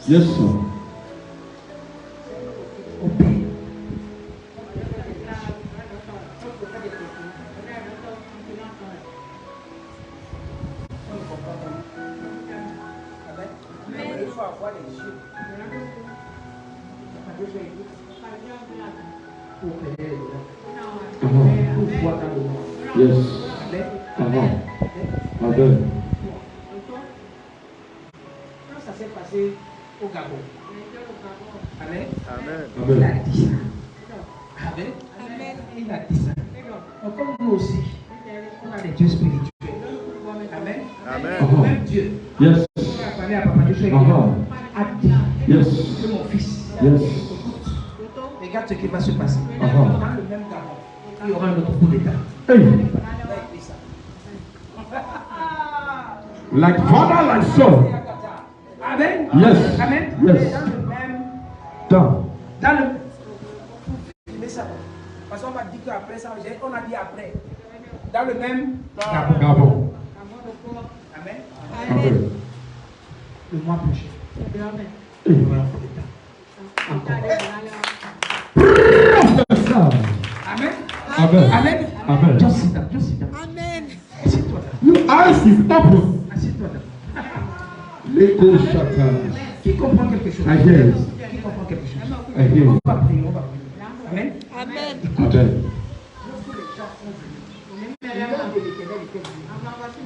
Yes, sir. Yes. Amen. Ça s'est passé au Gabon. Amen. Amen. Il a dit ça. Amen. Il a dit ça. Donc, comme nous aussi, on a des dieux spirituels. Amen. Amen. Même Dieu. Yes. On a parlé à Papa Joshua. A dit que mon fils. Yes. Regarde ce qui va se passer. Dans le même Gabon, il y aura un autre coup d'État. Like father, like son. Amen. Yes. Amen. Yes. Dans le même. Dans le. Mais ça. Parce qu'on m'a dit qu'après ça, on a dit après. Dans le même. Gabon. Amen. Amen. Le mois prochain. Amen. Amen. Amen. Amen. Just sit down. Just sit down. Amen. Assieds-toi. You eyes is open. Assieds-toi. L'écho chacun. Qui comprend quelque chose? I hear it. Qui comprend quelque chose? I hear On it. va prier. On va prier. Amen. Amen. Amen.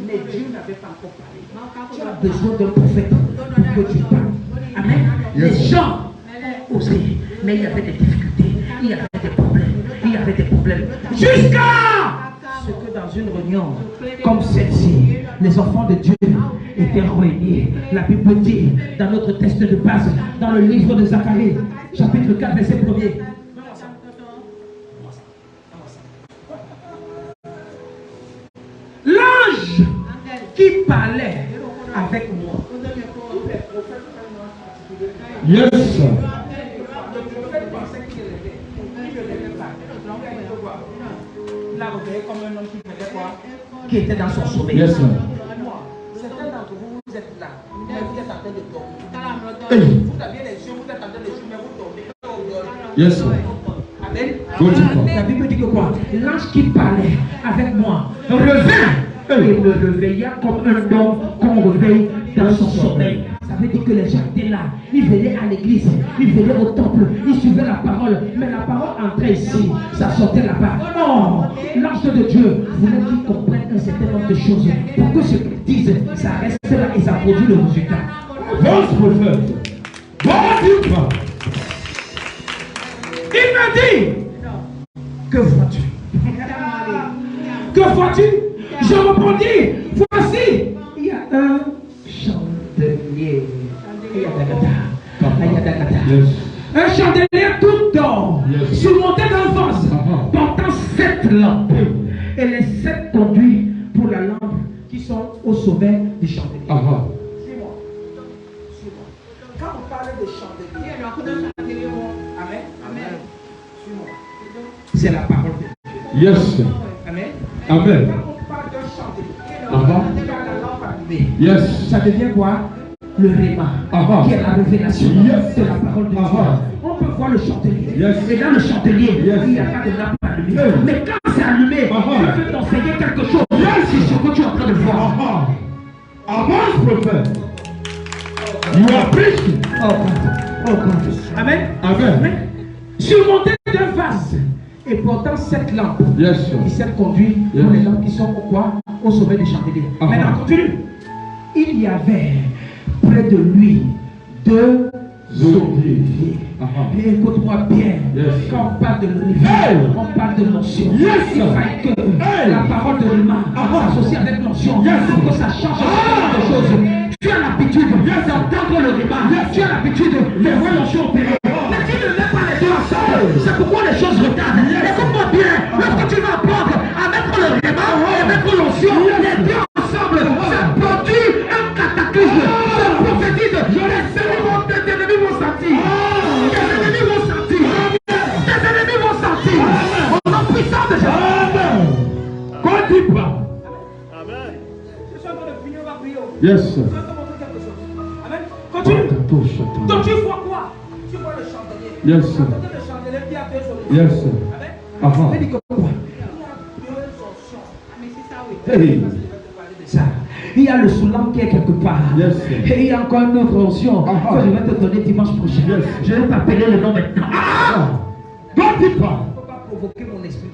Mais Dieu n'avait pas encore parlé. Tu as besoin d'un prophète pour que tu parles. Amen. Yes. Les gens ont osé, mais il y avait des difficultés, il y avait des problèmes, il y avait des problèmes. Jusqu'à ce que dans une réunion comme celle-ci, les enfants de Dieu étaient réunis. La Bible dit dans notre texte de base, dans le livre de Zacharie, chapitre 4, verset 1er. L'ange qui parlait avec moi. Yes, sir. Là, vous voyez comme un homme qui faisait quoi? Qui était dans son sommeil. Yes, sir. Certains d'entre vous, vous êtes là, mais vous êtes en train de dormir. Vous aviez les yeux, vous êtes en train de jouer, mais vous dormez. Yes, sir. Amen. La Bible dit que quoi? L'ange qui parlait avec moi revint et me réveilla comme un homme qu'on réveille dans son sommeil. Ça veut dire que les gens étaient là, ils venaient à l'église, ils venaient au temple, ils suivaient la parole, mais la parole entrait ici, ça sortait là-bas. Oh, l'ange de Dieu voulait qu'ils comprennent un certain nombre de choses pour que ce qu'ils disent, ça reste là et ça produit le résultat. False prophet. God you are. Il m'a dit, que vois-tu? Que vois-tu? Je répondis, voici, il y a un chandelier. Un chandelier tout d'or, surmonté d'un vase, portant 7 lampes. Et les 7 conduits pour la lampe qui sont au sommet du chandelier. Suis-moi. Quand on parle de chandelier, amen. Amen. Suis-moi. C'est la parole de Dieu. Yes, sir. Amen. Amen. Quand on parle de chandelier, la lampe allumée. Yes. Ça devient quoi? Le réma, qui est la révélation de la parole de Dieu. On peut voir le chandelier. Et dans le chandelier, il n'y a pas de lampe allumée. Mais quand c'est allumé, Dieu veut t'enseigner quelque chose. C'est ce que tu es en train de voir. False prophet. You are preaching. Oh God. Amen. Amen. Surmonté d'un vase et portant 7 lampes. Yes, sir. Et 7 conduits pour les lampes qui sont au quoi? Au sommet du chandelier. Maintenant, continue. Il y avait près de lui 2 oliviers. Et écoute-moi bien, quand on parle de l'olivier, on parle de l'onction. Il fallait que la parole de l'humain s'associe avec l'onction pour que ça change de choses. Tu as l'habitude d'entendre le rima, tu as l'habitude de voir l'onction opérer. Mais tu ne mets pas les deux ensemble, c'est pourquoi les choses retardent. Écoute-moi bien, lorsque tu vas apprendre à mettre le rima et mettre l'onction, les deux ensemble, ça produit un cataclysme. Ça prophétise, tes ennemis vont sentir. Tes ennemis vont sentir. Tes ennemis vont sentir. Au nom puissant de Jésus. God deeper. fini, on va prier. Yes. Tu vas te montrer quelque chose. Amen. Continue. Donc tu vois quoi? Tu vois le chandelier. Yes. Entendez le chandelier qui a deux solutions. Yes. Amen. Ça veut dire que quoi? Il y a deux solutions. Mais c'est ça, oui. Hey. Il y a le soulam qui est quelque part. Yes. Et il y a encore une autre option que je vais te donner dimanche prochain. Yes. Je vais t'appeler le nom maintenant. Go deeper. Il ne faut pas provoquer mon esprit.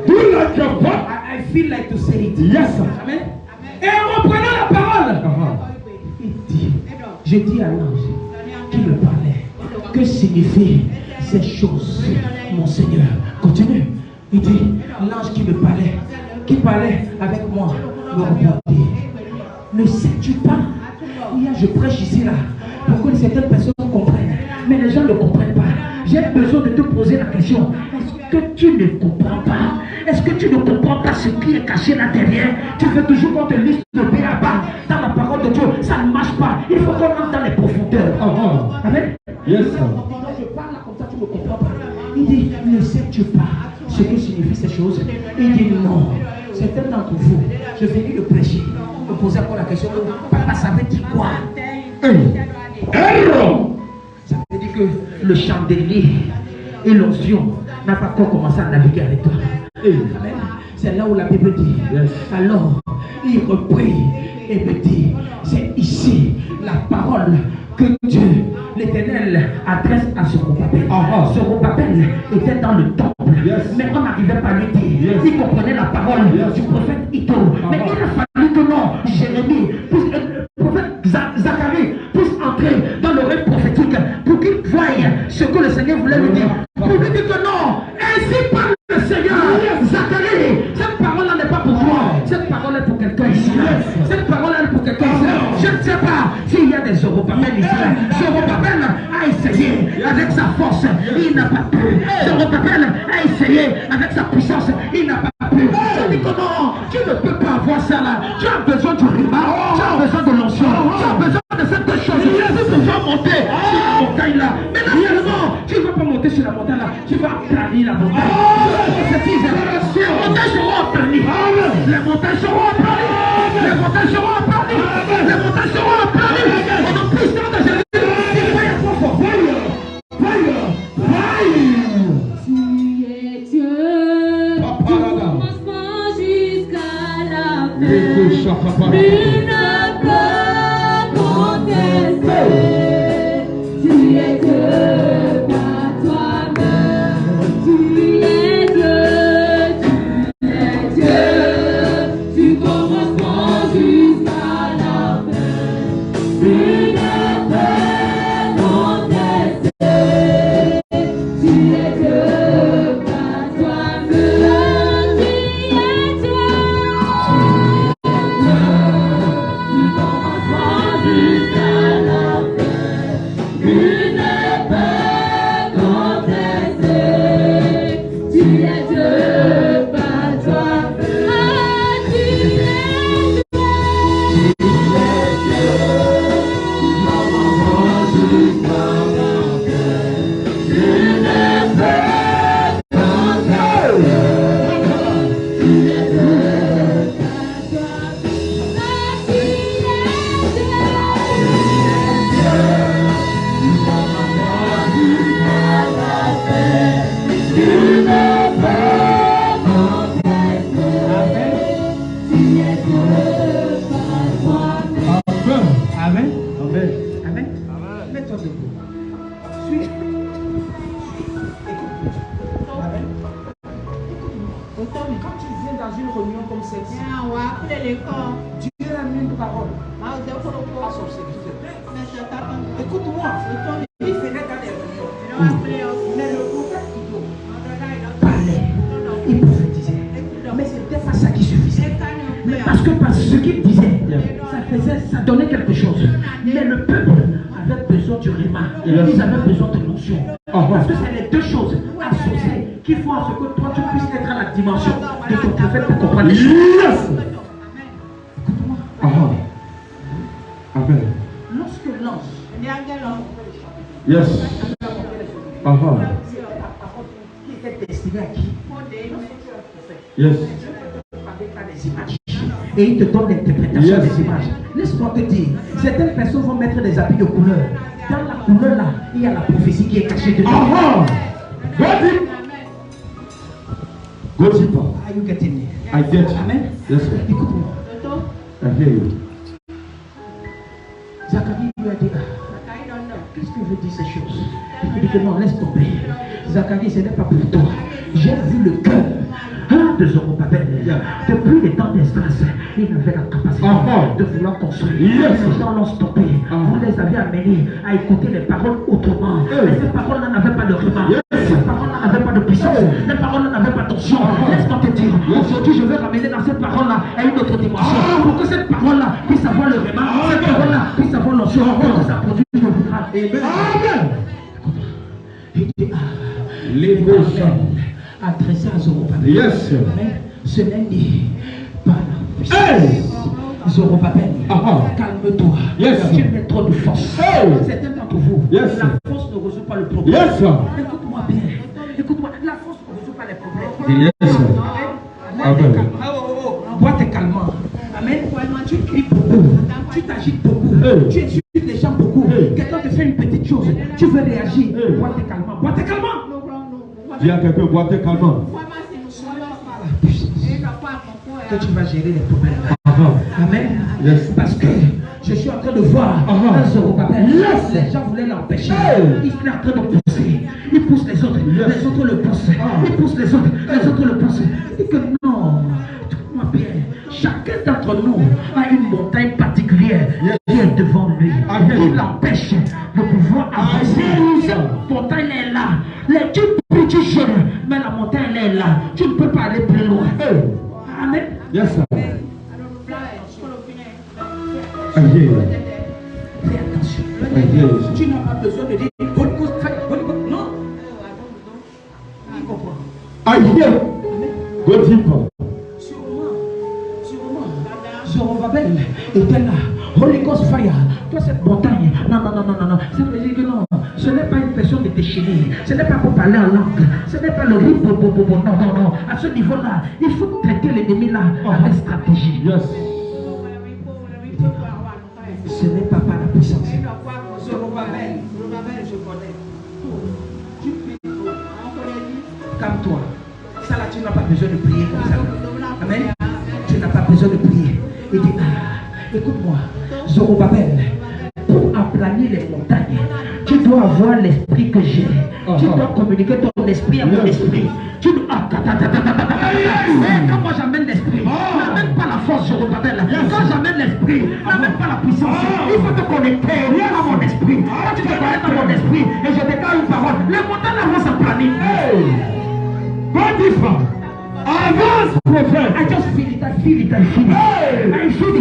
Do like your part. I feel like to say it. Yes. Amen. Et en reprenant la parole, il dit, je dis à l'ange qui me parlait, que signifient ces choses, mon Seigneur? Continue. Il dit, l'ange qui me parlait, qui parlait avec moi, me répondit, ne sais-tu pas? Je prêche ici là, pour que certaines personnes comprennent, mais les gens ne comprennent pas. J'ai besoin de te poser la question, est-ce que tu ne comprends pas? Est-ce que tu ne comprends pas ce qui est caché là derrière? Tu veux toujours qu'on te liste de B.A.B.A. dans la parole de Dieu, ça ne marche pas. Il faut qu'on entre dans les profondeurs. Amen. Yes. Je parle là comme ça, tu ne comprends pas. Il dit, ne sais-tu pas ce que signifient ces choses? Il dit non. Certains d'entre vous, je viens de prêcher, me poser encore la question, papa, ça veut dire quoi? Ça veut dire que le chandelier et l'onction n'a pas encore commencé à naviguer avec toi. Amen. C'est là où la Bible dit, yes. Alors il reprit et me dit, c'est ici la parole que Dieu, l'Éternel, adresse à Zorobabel. Zorobabel était dans le temple, yes. Mais on n'arrivait pas à lui dire, yes. Il comprenait la parole, yes. Du prophète Ito, mais il a fallu que non, Jérémie, le prophète Zacharie puisse entrer dans l'oreille prophétique pour qu'il voie ce que le Seigneur voulait lui dire. Pour lui dire que non, ainsi parle le Seigneur. Zacharie, cette parole-là n'est pas pour toi. Cette parole est pour quelqu'un ici. Cette parole est pour quelqu'un ici. Je ne sais pas s'il y a des Zorobabel ici. Zorobabel a essayé avec sa force, il n'a pas pu. Zorobabel a essayé avec sa puissance, il n'a pas pu. Je dis comment tu ne peux pas avoir ça là. Tu as besoin du rima, tu as besoin de l'onction, tu as besoin de cette chose. Tu peux monter sur la montagne là. Mais là seulement, tu ne vas pas monter sur la montagne là, tu vas aplanir la montagne. Les montagnes seront aplanies. Les montagnes seront aplanies. Les montagnes seront aplanies. Les montagnes seront aplanies. Au nom puissant de Jésus. Tu es Dieu, du commencement jusqu'à la fin. Nul ne peut contester. Tu es Dieu par toi-même. Tu es Dieu, du commencement jusqu'à la fin. Nul ne peut contester. Tu es Dieu par toi-même. Tu es Dieu, du commencement jusqu'à la fin. Nul ne peut contester. Tu es Dieu par toi-même. Tu es Dieu. Amen. Amen. Mets-toi debout. Suis. Écoute. Amen. Quand tu viens dans une réunion comme celle-ci, Dieu a mis une parole à son serviteur. Écoute-moi. Il venait dans les réunions. Mais le prophète Ido parlait. Il prophétisait. Mais ce n'était pas ça qui suffisait. Mais parce que par ce qu'il disait, ça donnait quelque chose. Mais le peuple avait besoin du rima. Ils avaient besoin de l'onction. Parce que c'est les deux choses associées qui font à ce que toi tu puisses être à la dimension de ton prophète pour comprendre les choses. Écoute-moi. Amen. Lorsque l'ange Yes. la parole qui était destinée à qui? Yes. Avec des images. et il te donne l'interprétation Yes. des images. Laisse-moi te dire, certaines personnes vont mettre des habits de couleur. Dans la couleur là, il y a la prophétie qui est cachée dedans. Aha. Go deep. Go deeper. Are you getting me? I get you. Amen. Yes, sir. Écoute-moi. I hear you. Zacharie lui a dit, qu'est-ce que veut dire ces choses? Il dit que non, laisse tomber. Zacharie, ce n'est pas pour toi. J'ai vu le cœur de Zorobabel. Depuis les temps d'Esdras, il avait la capacité de vouloir construire. Yes. Les gens l'ont stoppé. Vous les avez amenés à écouter les paroles autrement. Mais ces paroles-là n'avaient pas de rima. Ces paroles-là n'avaient pas de puissance. Les paroles-là n'avaient pas d'onction. Laisse-moi te dire, aujourd'hui je vais ramener dans cette parole-là à une autre dimension. Pour que cette parole-là puisse avoir le rima, cette parole-là puisse avoir l'onction, pour que ça produise le miracle. Amen. Il dit, Les beaux adressé à Zorobabel. Yes, sir. Mais ce n'est ni pas la Hey. puissance. Zorobabel, calme-toi. Yes. Tu mets trop de force. Hey. Certains d'entre vous, Yes. la force ne résout pas le problème. Yes, sir. Écoute-moi bien. Écoute-moi, la force ne résout pas les problèmes. Yes, sir. Amen. Bois tes calmants. Amen. Tu cries beaucoup. Tu t'agites beaucoup. Hey. Tu insultes les gens beaucoup. Hey. Quelqu'un te fait une petite chose. Tu veux réagir. Hey. Bois tes calmants. Bois tes calmants. Dis à quelqu'un, bois tes calmants. Que tu vas gérer les problèmes. Amen. Yes. Parce que je suis en train de voir un Zorobabel. Yes. Les gens voulaient l'empêcher. Hey. Il est en train de pousser. Il pousse les autres. Yes. Les autres le poussent. Il pousse les autres. Les autres le poussent. Il dit que non. Écoute-moi bien. Chacun d'entre nous a une montagne particulière qui est devant lui. Qui l'empêche de pouvoir avancer. Cette montagne est là. Tu peux, tu jettes, mais la montagne elle est là. Tu ne peux pas aller plus loin. Amen. Yes, sir. I hear you. Fais attention. I hear you. Tu n'as pas besoin de dire Holy Ghost, Holy Ghost. Non. Il comprend. I hear you. Go deeper. Sûrement. Zorobabel était là. Holy Ghost fire. Toi, cette montagne. Non. Ça veut dire que non. Ce n'est pas une question de déchirer. Ce n'est pas pour parler en langue. Ce n'est pas le rythme. Non. À ce niveau-là, il faut traiter l'ennemi là avec stratégie. Yes. Ce n'est pas par la puissance. Zorobabel, je connais. Tu pries. Calme-toi. Ça là, tu n'as pas besoin de prier comme ça. Amen. Tu n'as pas besoin de prier. Il dit, écoute-moi, Zorobabel, pour aplanir les montagnes, tu dois avoir l'esprit que j'ai. Tu dois communiquer ton esprit à mon esprit. Tu dois... Quand moi j'amène l'esprit, n'amène pas la force, Zorobabel. Quand j'amène l'esprit, n'amène pas la puissance. Il faut te connecter à mon esprit. Quand tu te connectes à mon esprit, et je déclare une parole, les montagnes vont s'aplanir. Go deeper. Avance, prophète. I just feel it, I feel it. I feel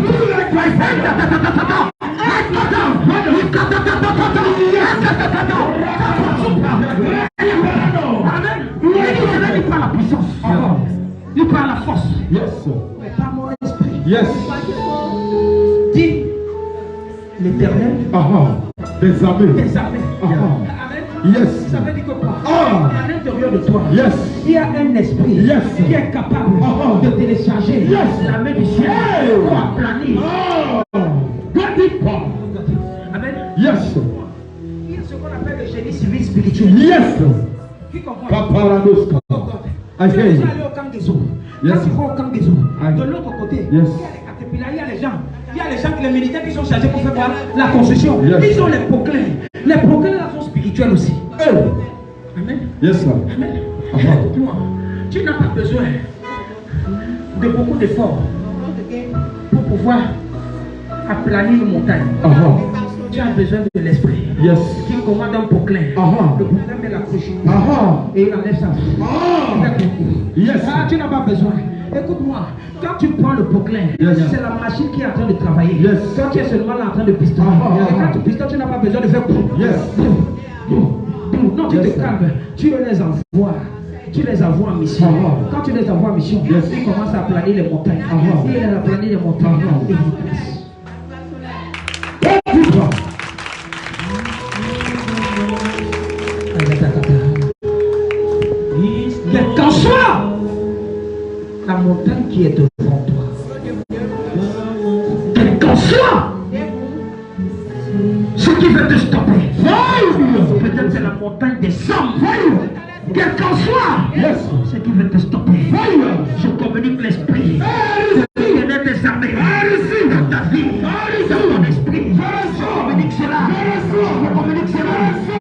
il prend la puissance. Il prend la force. Yes, sir. Mais pas mon esprit. Yes. Dis l'Éternel Des armées. des armées. Amen. Yes. Ça veut dire que quoi? À l'intérieur de toi, Yes. il y a un esprit Yes. qui est capable de télécharger la main du ciel pour aplanir. Go deeper. Amen. Yes. Il y a ce qu'on appelle le génie civil spirituel. Yes. Qui comprend? Paparadoska. Tu es déjà allé au camp des eaux. Yes. Quand tu vas au camp des eaux, Aye. de l'autre côté, Yes. il y a les caterpillars, il y a les gens. Il y a les gens, les militaires qui sont chargés pour faire quoi? La construction. Yes. Ils ont les proclins. Les proclins là sont spirituels aussi. Amen. Yes, sir. Amen. Écoute-moi, tu n'as pas besoin de beaucoup d'efforts pour pouvoir aplanir une montagne. Tu as besoin de l'esprit. Yes. Qui commande un proclin. Le proclin met la couche. Et il enlève ça. Yes. Tu n'as pas besoin. Écoute-moi, quand tu prends le proclin, c'est la machine qui est en train de travailler. Yes. Quand tu es seulement là en train de pistonner. Et quand tu pistonnes, tu n'as pas besoin de faire Yes. Non, tu te calmes. Tu les envoies. Tu les envoies en mission. Quand tu les envoies en mission, ils commencent à planer les montagnes. Et ils aplanissent les montagnes. Et ils passent. Quelle qu'en soit la montagne qui est devant toi, Quel qu'en soit ce qui veut te stopper, je communique l'esprit de bien-être des armées dans ta vie, dans ton esprit. Je communique cela. Je communique cela.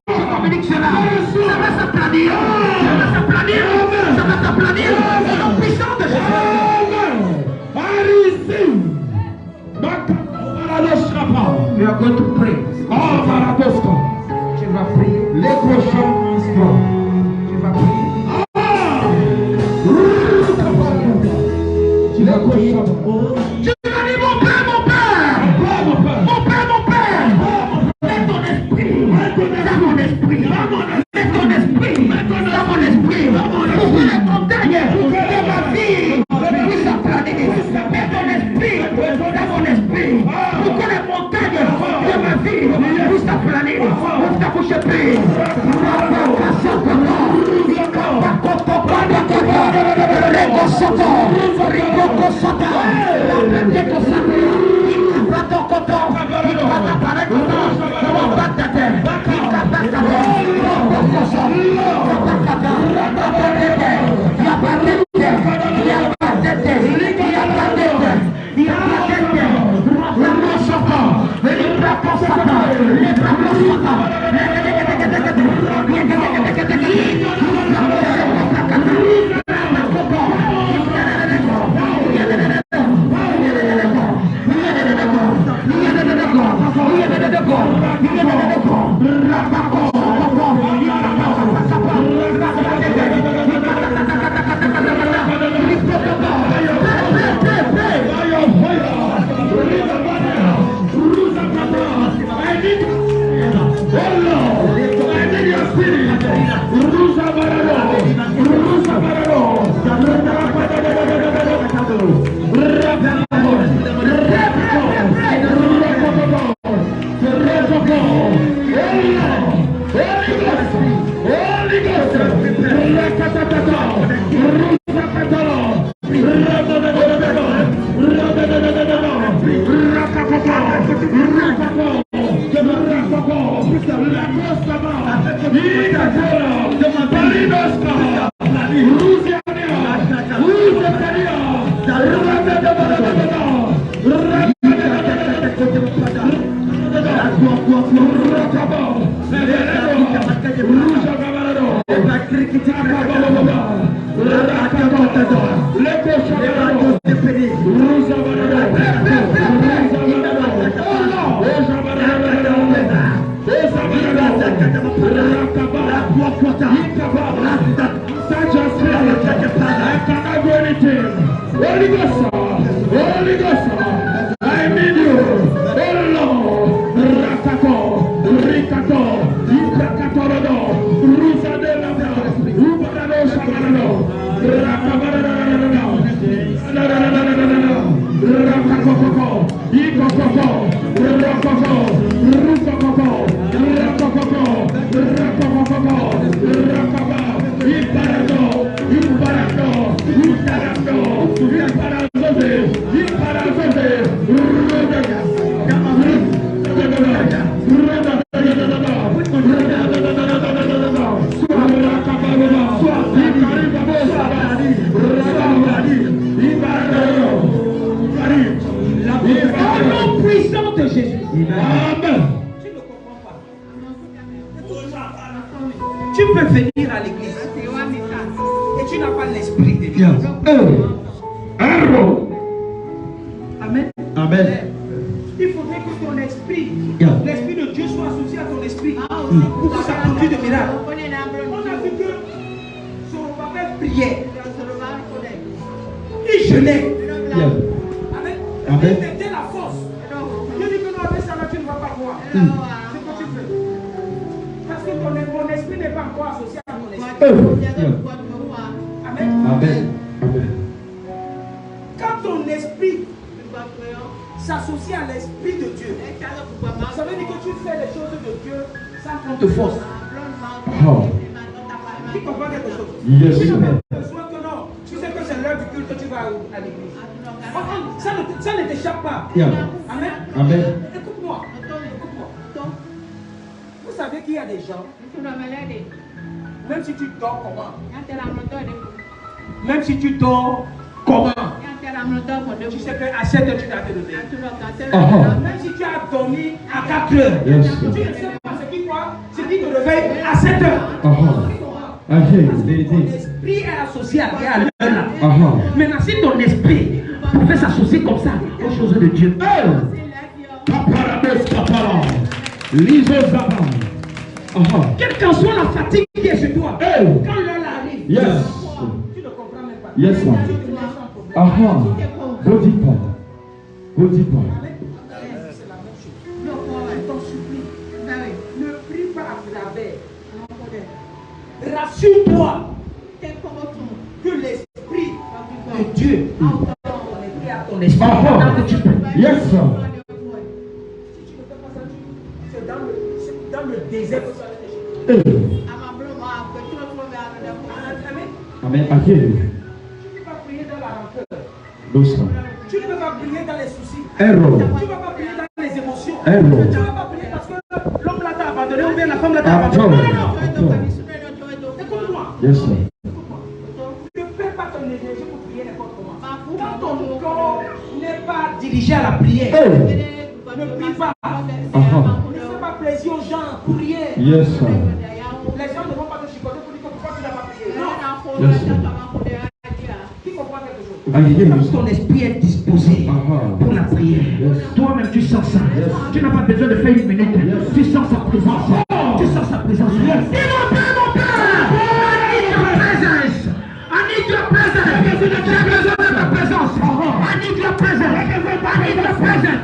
Je communique cela. Ça va s'aplanir. Ça va s'aplanir. Ça va s'aplanir. Au nom puissant de Jésus. We are going to pray. Tu vas prier. Les prochains instants. Tu vas prier. Tu vas prier. Tu vas dire mon père, mon père. Mon père, mon père. Mets ton esprit dans mon esprit. Mets ton esprit dans mon esprit. Pour que les montagnes de ma vie puissent s'aplaner. Mets ton esprit dans mon esprit. Pour que les montagnes de ma vie puissent s'aplaner. Ouvre ta bouche et prie. Ça ne t'échappe pas. Amen. Amen. Écoute-moi. Vous savez qu'il y a des gens Même si tu dors comment? Même si tu dors comment? Tu sais qu'à 7 heures tu dois te lever. Même si tu as dormi à 4 heures, tu ne sais pas ce qui te réveille à 7 heures. Parce que ton esprit est associé à l'heure là. Maintenant, si ton esprit pouvait s'associer comme ça aux choses de Dieu. Quelle qu'en soit la fatigue qui est chez toi, quand l'heure arrive, tu ne comprends même pas. Yes, sir. Go deeper. Go deeper. C'est la même chose. Je t'en supplie. Ne prie pas à travers. Rassure-toi que l'esprit de Dieu entend ton esprit à ton esprit. Pendant que tu pries. Yes, sir. Si tu ne fais pas ça, c'est dans le désert que tu vas aller chercher. Amen. Tu ne peux pas prier dans la rancœur. No, sir. Tu ne peux pas prier dans les soucis. Error. Tu ne peux pas prier dans les émotions. Error. Tu ne peux pas prier parce que l'homme là t'a abandonné ou bien la femme là t'a abandonné. Non. Écoute-moi. Yes, sir. Ne perds pas ton énergie pour prier n'importe comment. Quand ton corps n'est pas dirigé à la prière, ne prie pas. Ne fais pas plaisir aux gens pour prier. Yes, sir. Les gens ne vont pas te chicoter pour dire que pourquoi tu n'as pas prié. Non. Yes, sir. Qui comprend quelque chose? I hear Quand you. ton esprit est disposé pour la prière, toi-même tu sens ça. Tu n'as pas besoin de faire une minute. Tu sens sa présence. Tu sens sa présence. Mon Père, I need your presence. I need your presence. J'ai besoin de ta présence. I need your presence. I need your presence.